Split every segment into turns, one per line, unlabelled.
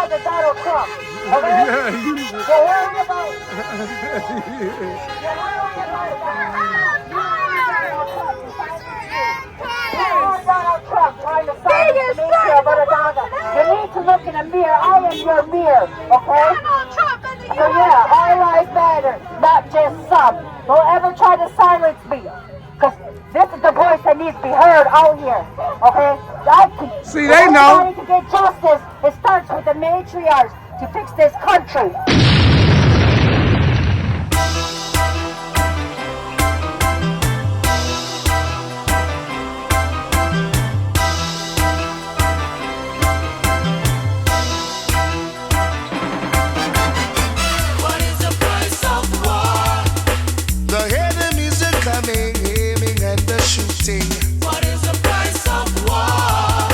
because of Donald Trump. Okay? You're worried about... Donald Trump trying to silence the media of Onondaga. You need to look in the mirror. I am your mirror, okay? So yeah, all lives matter, not just some. Don't ever try to silence me, because this is the voice that needs to be heard out here, okay?
See, they know.
Everybody can get justice. It starts with the matriarchs to fix this country.
What is the price of war?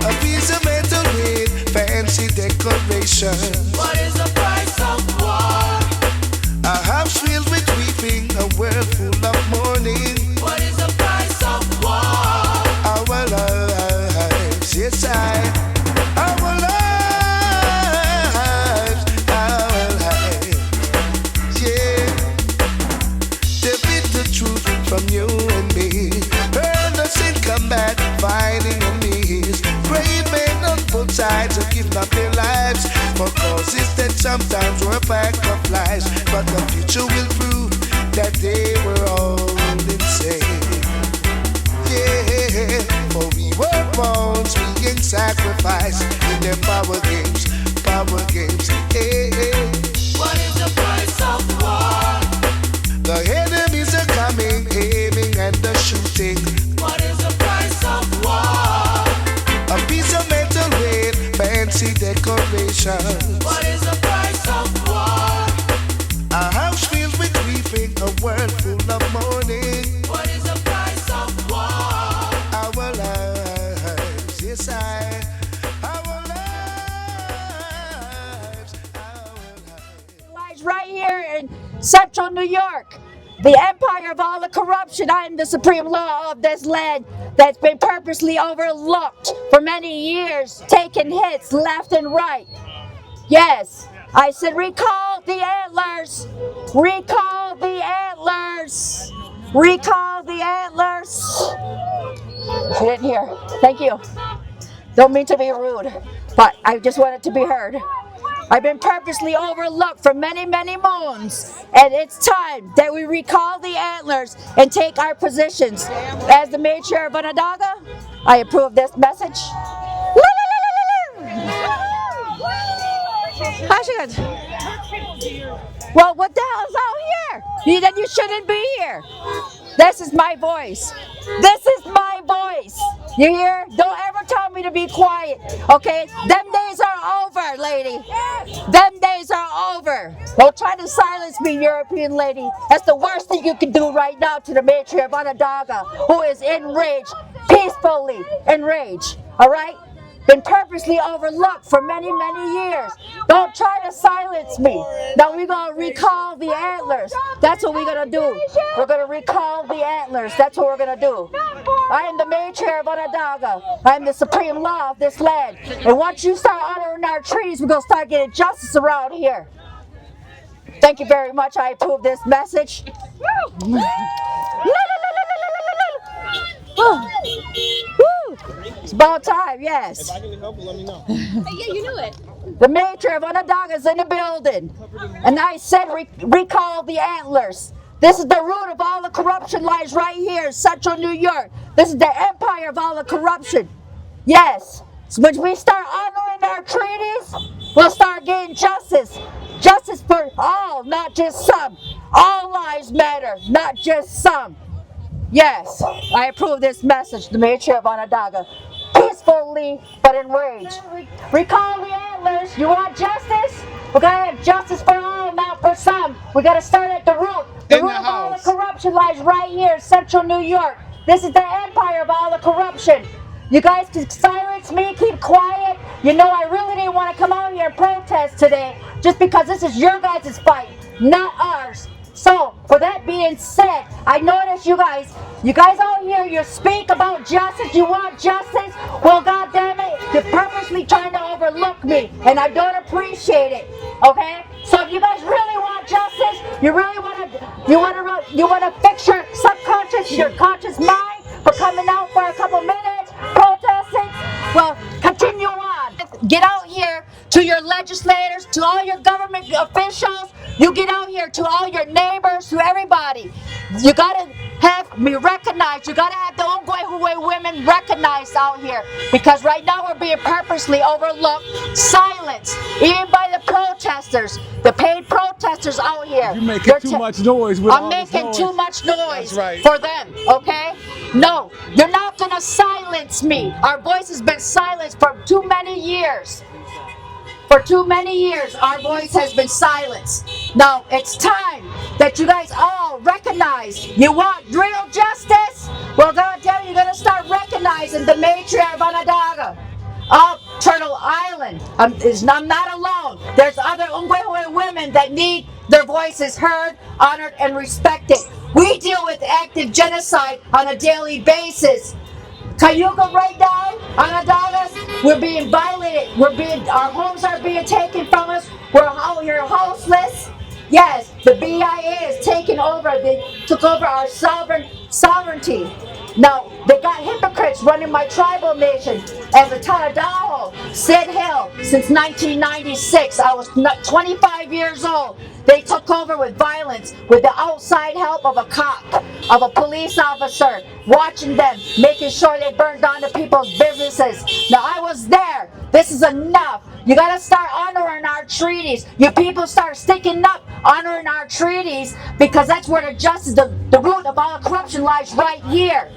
A piece of metal with fancy decoration. What is the price of war? A house filled with weeping, a world full of mourning. What is the price of war? Our lives, yes our lives, yeah. To bit the truth from you and me. In combat, fighting enemies. Brave men on both sides have given up their lives for causes that sometimes were a pack of lies. But the future will prove that they were all insane. Yeah, for we were born being sacrificed in their power games, yeah. What is the price of war? The enemies are coming, aiming and the shooting. What is the price of war? A piece of metal with fancy decoration. What is the price of war? A house filled with weeping, a world full of mourning. What is the price of war? Our lives, yes our
Lies right here in Central New York. The empire of all the corruption. I am the supreme law of this land that's been purposely overlooked for many years, taking hits left and right. Yes, I said recall the antlers. Recall the antlers. Recall the antlers. She didn't hear. Thank you. Don't mean to be rude, but I just wanted to be heard. I've been purposely overlooked for many, many moons, and it's time that we recall the antlers and take our positions. As the matriarch of Onondaga, I approve this message. Well, what the hell is out here? Then you shouldn't be here. This is my voice. This is my voice. You hear? Don't ever tell me to be quiet, okay? Them days are over, lady. Them days are over. Don't try to silence me, European lady. That's the worst thing you can do right now to the matriarch of Onondaga, who is enraged, peacefully enraged, all right? Been purposely overlooked for many, many years. Don't try to silence me. Now we're going to recall the antlers. That's what we're going to do. We're going to recall the antlers. That's what we're going to do. I am the matriarch of Onondaga. I am the supreme law of this land. And once you start honoring our treaties, we're going to start getting justice around here. Thank you very much. I approve this message. It's about time, yes.
If I can help you, let me know.
Yeah, you knew it.
The matriarch of Onondaga is in the building. And I said recall the antlers. This is the root of all the corruption lies right here in Central New York. This is the empire of all the corruption. Yes. So when we start honoring our treaties, we'll start getting justice. Justice for all, not just some. All lives matter, not just some. Yes, I approve this message, the matriarch of Onondaga. Peacefully, but enraged. Recall the antlers. You want justice? We gotta have justice for all, not for some. We gotta start at the root. The root of all the corruption lies right here in Central New York. This is the empire of all the corruption. You guys can silence me, keep quiet. You know I really didn't want to come out here and protest today, just because this is your guys' fight, not ours. So, for that being said, I notice you guys out here, you speak about justice, you want justice. Well, goddamn it, you're purposely trying to overlook me, and I don't appreciate it. Okay? So if you guys really want justice, you want to fix your subconscious, your conscious mind for coming out for a couple minutes, protesting. Well, continue on. Get out here to your legislators, to all your government officials. You get out here to all your neighbors, to everybody. You gotta have me recognized. You gotta have the Ongwehue women recognized out here, because right now we're being purposely overlooked, silenced, even by the protesters, the paid protesters out here.
You're making too much noise with all this noise.
I'm making too much noise
That's right.
for them, okay? No, you're not gonna silence me. Our voice has been silenced for too many years. For too many years, our voice has been silenced. Now, it's time that you guys all recognize. You want real justice? Well, God damn, you're going to start recognizing the matriarch of Onondaga of Turtle Island. I'm not alone. There's other Ongwehue women that need their voices heard, honored, and respected. We deal with active genocide on a daily basis. Cayuga right now, Onondagas, we're being violated. Our homes are being taken from us. We're out here houseless. Yes, the BIA is taking over. They took over our sovereignty. Now, they got hypocrites running my tribal nation as a Tanadaho, Sid Hill, since 1996. I was 25 years old. They took over with violence, with the outside help of a cop, of a police officer, watching them, making sure they burned down the people's businesses. Now, I was there. This is enough. You gotta start honoring our treaties. You people start sticking up, honoring our treaties, because that's where the justice, the root of all corruption lies right here.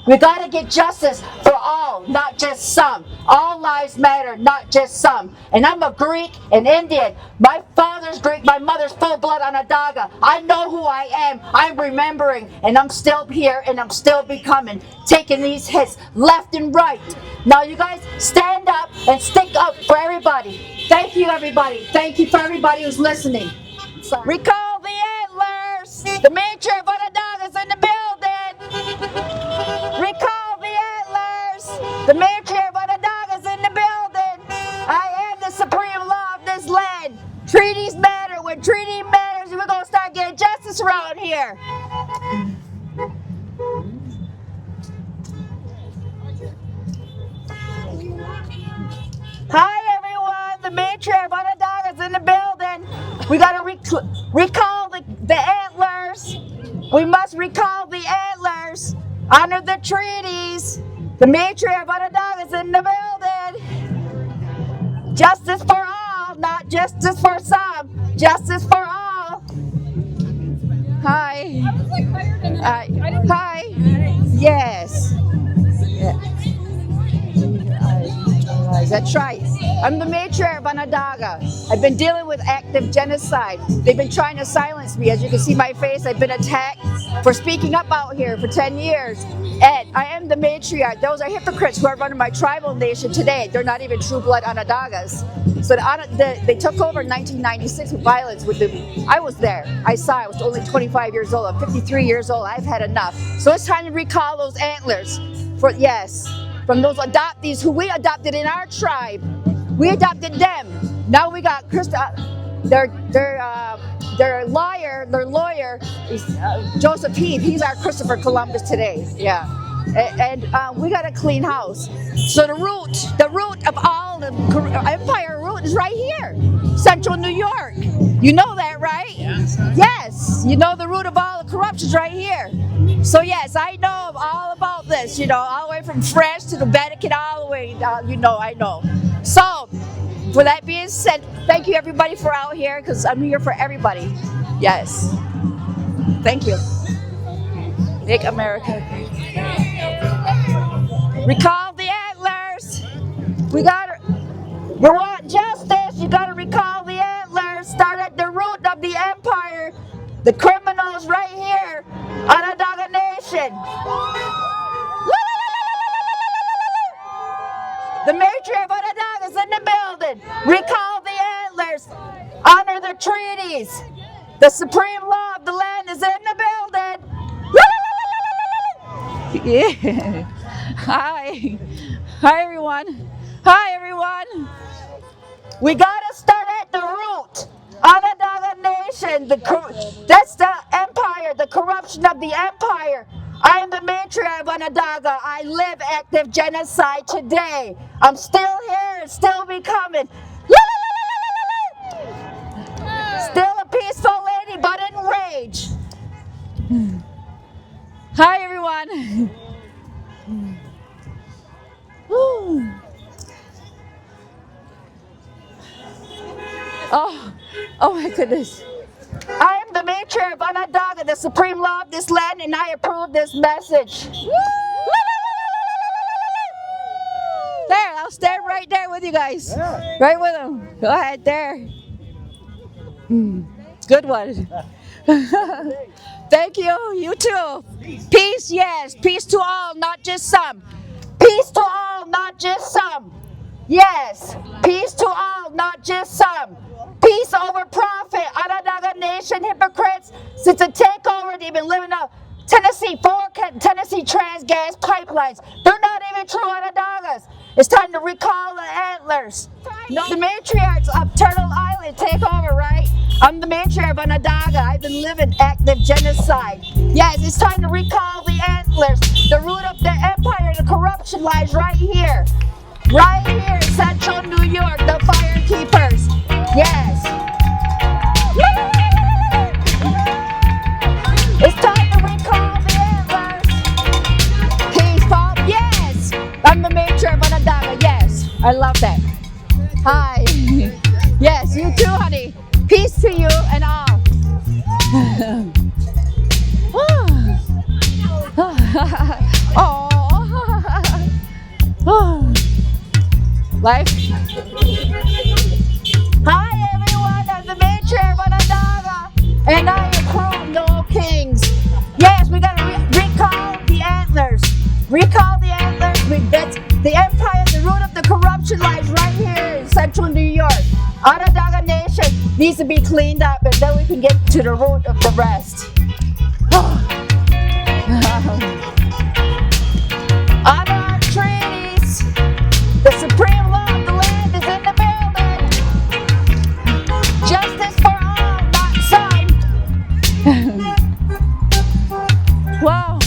We gotta get justice for all, not just some. All lives matter, not just some. And I'm a Greek and Indian. My father's Greek, my mother's full blood Onondaga. I know who I am. I'm remembering, and I'm still here, and I'm still becoming, taking these hits left and right. Now you guys stand up and stick up for everybody. Thank you, everybody. Thank you for everybody who's listening. Sorry. Recall the antlers. The matriarch of Onondaga's in the building. Recall the antlers! The matriarch of Onondaga is in the building! I am the supreme law of this land! Treaties matter! When treaty matters, we're gonna start getting justice around here! Hi everyone! The matriarch of Onondaga is in the building! We gotta recall the antlers! We must recall the antlers! Honor the treaties. The matriarch of Onondaga is in the building. Justice for all, not justice for some. Justice for all. Hi. Hi. Yes. That's right. I'm the matriarch of Onondaga. I've been dealing with active genocide. They've been trying to silence me. As you can see my face, I've been attacked for speaking up out here for 10 years. And I am the matriarch. Those are hypocrites who are running my tribal nation today. They're not even true blood Onondagas. So they took over in 1996 with violence. I was there. I saw. I was only 25 years old. I'm 53 years old. I've had enough. So it's time to recall those antlers. From those adoptees who we adopted in our tribe. We adopted them. Now we got their lawyer is Joseph Heath. He's our Christopher Columbus today. Yeah. And we got a clean house. So the root of all the empire root is right here, Central New York. You know that, right? Yes. You know the root of all the corruption is right here. So yes, I know all about this. All the way from France to the Vatican, all the way. I know. So, with that being said, thank you everybody for out here, because I'm here for everybody. Yes. Thank you. Make America great. Recall the antlers. You want justice, you gotta recall the antlers. Start at the root of the empire. The criminals right here, Onondaga Nation. The matriarch of Onondaga is in the building. Recall the antlers. Honor the treaties. The supreme law of the land is in the building. Yeah. Hi. Hi everyone. Hi everyone. We gotta start at the root. Onondaga Nation, that's the empire, the corruption of the empire. I am the matriarch of Onondaga. I live active genocide today. I'm still here and still becoming. Still a peaceful lady, but enraged. Hi, everyone. Oh my goodness. I am the matriarch of Onondaga, the supreme law of this land, and I approve this message. There, I'll stand right there with you guys. Yeah. Right with them. Go ahead, there. Good one. Thank you. You too. Peace, yes. Peace to all, not just some. Peace to all, not just some. Yes. Peace to all, not just some. Peace over profit. Onondaga Nation hypocrites. Since the takeover, they've been living up Tennessee trans gas pipelines. They're not even true Onondagas. It's time to recall the antlers. No, the matriarchs of Turtle Island take over, right? I'm the matriarch of Onondaga. I've been living active genocide. Yes, it's time to recall the antlers. The root of the empire, the corruption lies right here. Right here in central New York, the fire keepers. Yes. It's time to recall the antlers. Peaceful, yes. I'm the matriarch of Onondaga, yes. I love that. Hi. Yes, you too, honey. Peace to you and all. Oh. Life. Hi everyone, I'm the matriarch of Onondaga, and I approve no kings. Yes, we gotta recall the antlers. Recall the antlers. That's the empire, the root of the corruption lies right here in central New York. Onondaga Nation needs to be cleaned up, and then we can get to the root of the rest. Honor our treaties. The supreme law of the land is in the building. Justice for all, not some. Wow.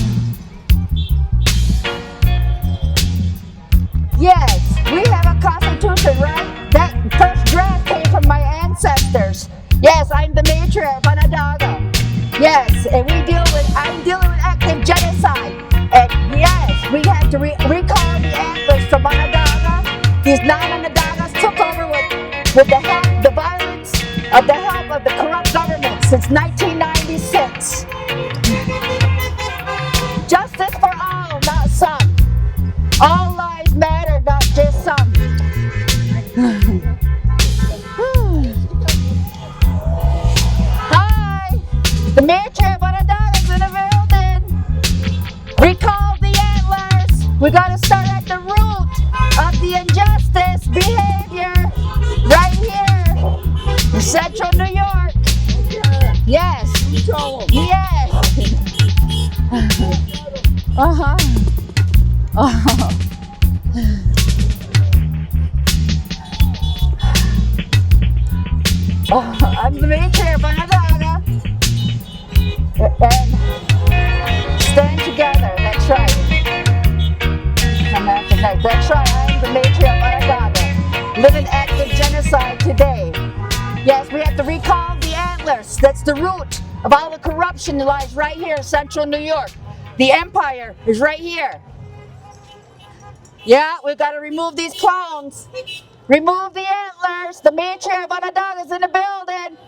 Yes, we have a constitution, right? That first draft came from my ancestors. Yes, I'm the matriarch of Onondaga. Yes, and I'm dealing with active genocide. And yes, we have to recall the antlers from Onondaga. These non-Onondagas took over with the violence of the help of the corrupt government since 1996. Justice for all, not some. All lives matter, not just some. Hi, the matriarch of Onondaga is in the building. Recall the antlers. We gotta start at the root of the injustice behavior right here in central New York. Yes. Yes. Uh-huh. I'm the matriarch of Onondaga. And stand together, that's right. That's right, I am the matriarch of Onondaga. Living active genocide today. Yes, we have to recall the antlers. That's the root of all the corruption that lies right here in central New York. The empire is right here. Yeah, we've got to remove these clones. Remove the antlers. The matriarch of Onondaga is in the building.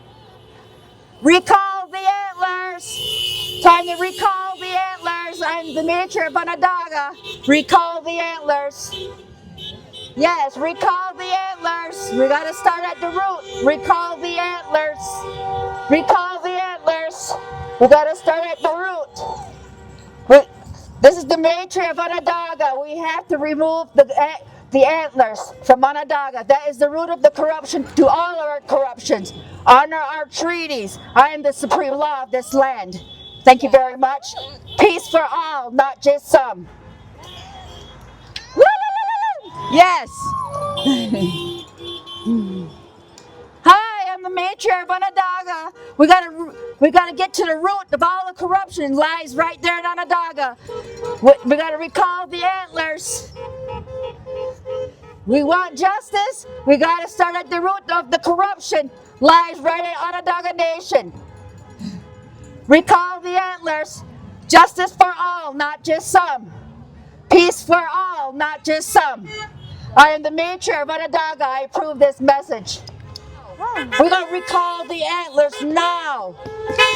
Recall the antlers. Time to recall the antlers. I'm the matriarch of Onondaga. Recall the antlers. Yes, recall the antlers. We got to start at the root. Recall the antlers. Recall the antlers. We got to start at the root. This is the matriarch of Onondaga. We have to remove the antlers from Onondaga. That is the root of the corruption to all of our corruptions. Honor our treaties. I am the supreme law of this land. Thank you very much. Peace for all, not just some. Yes. Hi, I'm the matriarch of Onondaga. We gotta get to the root of all the corruption lies right there in Onondaga. We gotta recall the antlers. We want justice. We gotta start at the root of the corruption lies right in Onondaga Nation. Recall the antlers. Justice for all, not just some. Peace for all, not just some. I am the matriarch of Onondaga. I approve this message. We're going to recall the antlers now.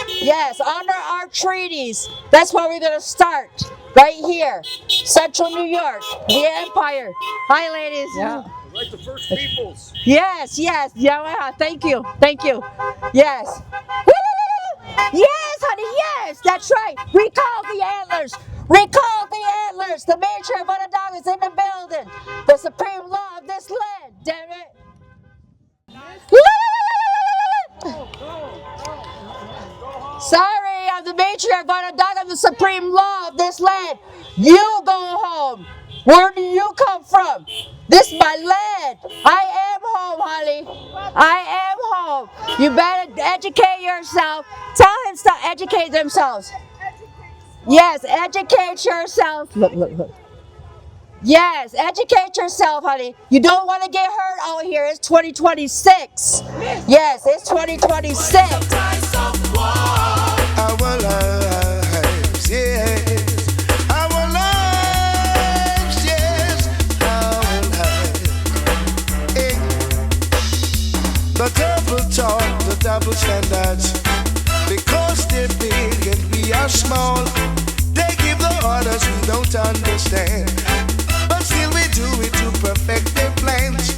Yes, honor our treaties. That's where we're going to start. Right here. Central New York. The Empire. Hi, ladies.
Yeah. Like the first peoples.
Yes, yes. Yeah, thank you. Thank you. Yes. Yes, honey, yes. That's right. Recall the antlers. Recall the antlers. The matriarch of Onondaga is in the building. The supreme law of this land. Damn it. Sorry, I'm the matriarch of Onondaga. I'm the supreme law of this land. You go home. Where do you come from? This is my land. I am home, honey. I am home. You better educate yourself. Tell him to educate themselves. Yes, educate yourself. Look, look, look. Yes, educate yourself, honey. You don't want to get hurt out here. It's 2026. Yes, it's 2026.
Our lives, yes. Our lives, yes. Our lives. Hey. The double talk, the double standards. Because they're big and we are small. They give the orders we don't understand. But still we do it to perfect their plans.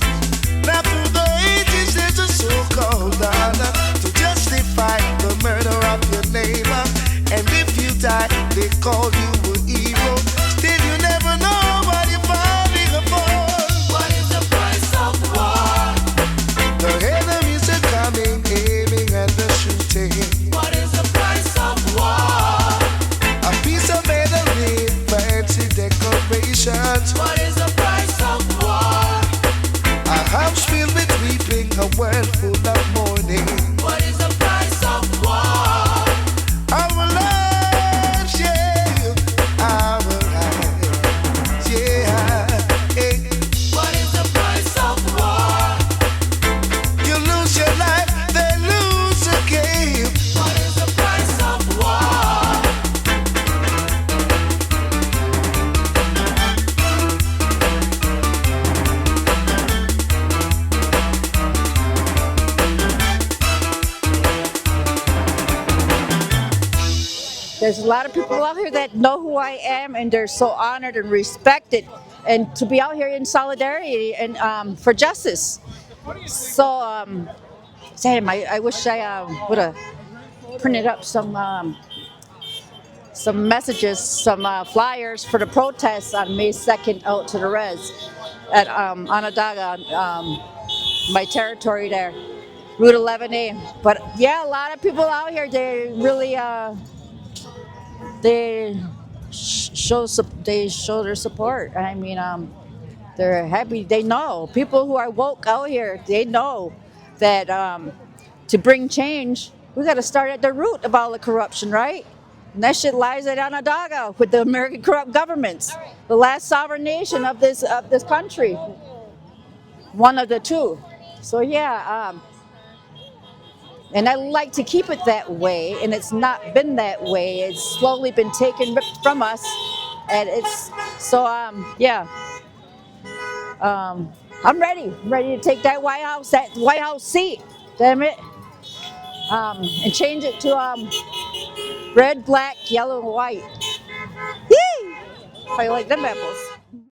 Now through the ages there's a so-called honor to justify the murder of your neighbor. And if you die, they call you an hero. Still you never know what you're fighting for. What is the price of war? The enemies are coming, aiming and the shooting. What is the price of war? A piece of metal with fancy decorations. What is the price of war? A house filled with weeping, a world full of mourning. What is the price of war? Our lives, yeah. Our lives, yeah. Hey. What is the price of war? You lose your life, then lose a game. What is the price of war?
There's a lot of people out here that know who I am, and they're so honored and respected, and to be out here in solidarity and for justice. So, damn, I wish I would have printed up some messages, some flyers for the protests on May 2nd out to the res at Onondaga, my territory there, Route 11A. But yeah, a lot of people out here, they really they show their support. I mean, they're happy. They know people who are woke out here. They know that to bring change, we got to start at the root of all the corruption, right? And that shit lies at Onondaga with the American corrupt governments, the last sovereign nation of this country, one of the two. So yeah. And I like to keep it that way, and it's not been that way. It's slowly been taken from us, and it's so yeah. I'm ready. I'm ready to take that White House seat. Damn it, and change it to red, black, yellow, and white. Yee! How you like them apples?